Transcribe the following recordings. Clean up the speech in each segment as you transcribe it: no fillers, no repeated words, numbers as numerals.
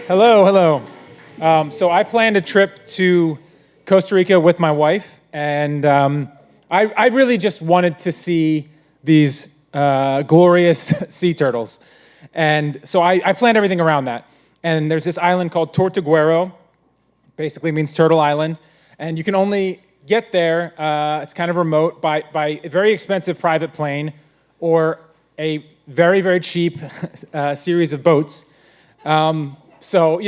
Hello, hello. So I planned a trip to Costa Rica with my wife, and I really just wanted to see these glorious sea turtles. And so I planned everything around that. And there's this island called Tortuguero, basically means Turtle Island, and you can only get there, it's kind of remote, by a very expensive private plane or a very, very cheap series of boats. So,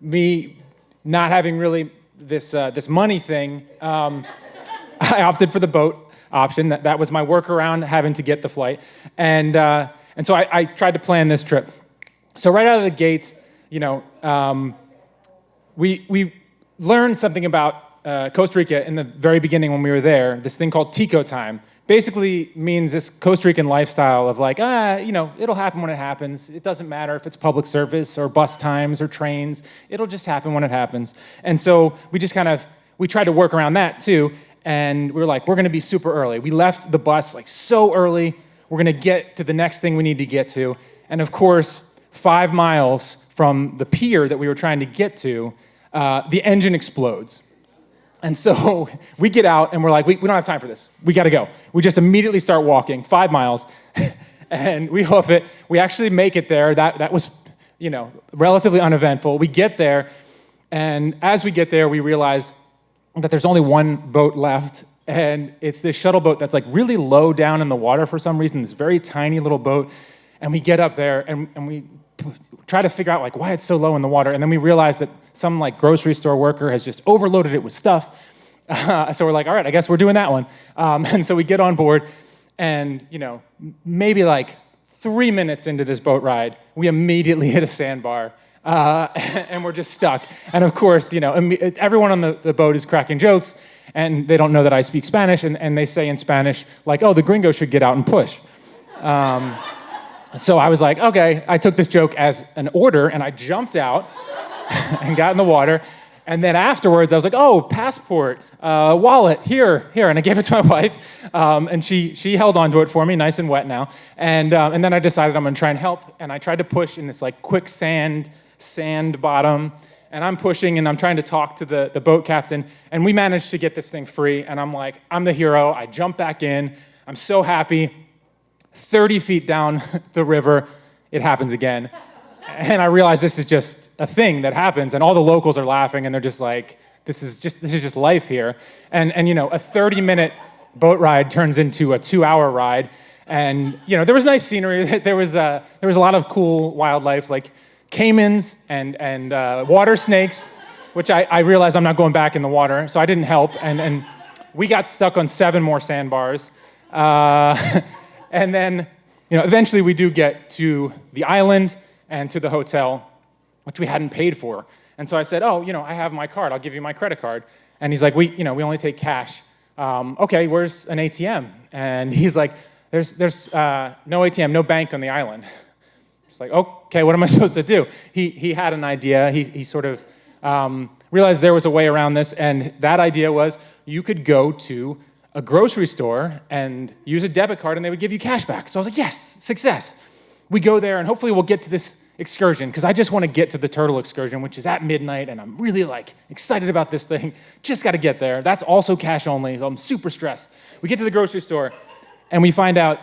me not having really this money thing, I opted for the boat option. That was my workaround, having to get the flight. And so I tried to plan this trip. So right out of the gates, we learned something about Costa Rica in the very beginning when we were there, this thing called tico time. Basically means this Costa Rican lifestyle of like, it'll happen when it happens. It doesn't matter if it's public service or bus times or trains. It'll just happen when it happens. And so we tried to work around that too. And we were like, we're gonna be super early. We left the bus like so early. We're gonna get to the next thing we need to get to. And of course, 5 miles from the pier that we were trying to get to, the engine explodes. And so we get out and we're like, we don't have time for this. We gotta go. We just immediately start walking 5 miles and we hoof it. We actually make it there. That was, relatively uneventful. We get there, and as we get there, we realize that there's only one boat left, and it's this shuttle boat that's like really low down in the water for some reason, this very tiny little boat. And we get up there and we try to figure out like why it's so low in the water, and then we realize that some like grocery store worker has just overloaded it with stuff. So we're like, all right, I guess we're doing that one. And so we get on board, and maybe like 3 minutes into this boat ride, we immediately hit a sandbar, and we're just stuck. And of course, everyone on the boat is cracking jokes, and they don't know that I speak Spanish, and they say in Spanish like, oh, the gringo should get out and push. So I was like, okay, I took this joke as an order, and I jumped out and got in the water. And then afterwards, I was like, oh, passport, wallet, here. And I gave it to my wife, and she held onto it for me, nice and wet now. And then I decided I'm gonna try and help, and I tried to push in this like quicksand, sand bottom, and I'm pushing, and I'm trying to talk to the boat captain, and we managed to get this thing free, and I'm like, I'm the hero. I jump back in. I'm so happy. 30 feet down the river, it happens again. And I realize this is just a thing that happens, and all the locals are laughing, and they're just like, this is just life here. And a 30-minute boat ride turns into a 2-hour ride. And there was nice scenery. There was a lot of cool wildlife, like caimans and water snakes, which I realized I'm not going back in the water, so I didn't help. And we got stuck on 7 more sandbars. And then, eventually we do get to the island and to the hotel, which we hadn't paid for. And so I said, oh, I have my card. I'll give you my credit card. And he's like, we only take cash. Okay, where's an ATM? And he's like, there's no ATM, no bank on the island. It's like, okay, what am I supposed to do? He had an idea. He sort of realized there was a way around this, and that idea was you could go to a grocery store and use a debit card, and they would give you cash back. So I was like, yes, success. We go there, and hopefully we'll get to this excursion, because I just want to get to the turtle excursion, which is at midnight, and I'm really excited about this thing. Just got to get there. That's also cash only, so I'm super stressed. We get to the grocery store, and we find out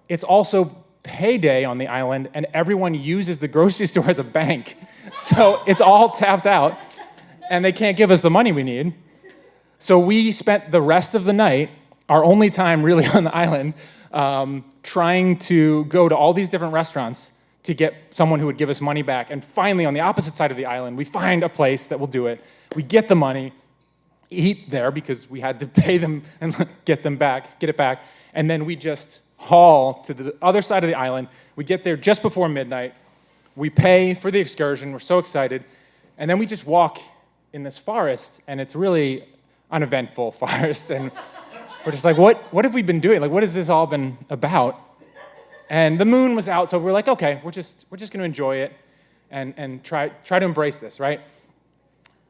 it's also payday on the island, and everyone uses the grocery store as a bank. So it's all tapped out, and they can't give us the money we need. So we spent the rest of the night, our only time really on the island, trying to go to all these different restaurants to get someone who would give us money back. And finally, on the opposite side of the island, we find a place that will do it. We get the money, eat there because we had to pay them and get it back. And then we just haul to the other side of the island. We get there just before midnight. We pay for the excursion. We're so excited. And then we just walk in this forest, and it's really uneventful forest, and we're just like, what have we been doing? Like, what has this all been about? And the moon was out, so we're like, okay, we're just gonna enjoy it and try to embrace this, right?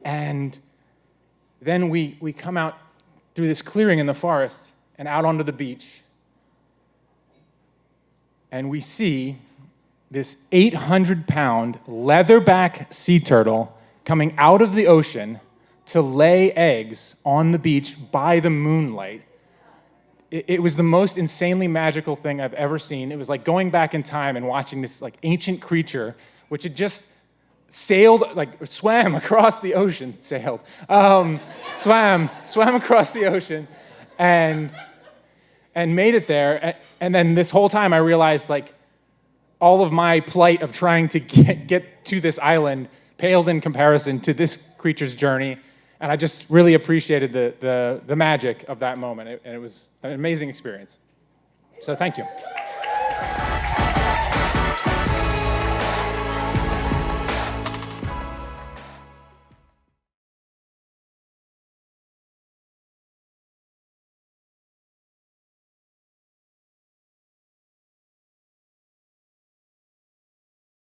And then we come out through this clearing in the forest and out onto the beach, and we see this 800-pound leatherback sea turtle coming out of the ocean to lay eggs on the beach by the moonlight. It was the most insanely magical thing I've ever seen. It was like going back in time and watching this like ancient creature, which had just swam across the ocean, swam across the ocean, and made it there. And then this whole time I realized like all of my plight of trying to get to this island paled in comparison to this creature's journey. And I just really appreciated the magic of that moment. And it was an amazing experience. So thank you.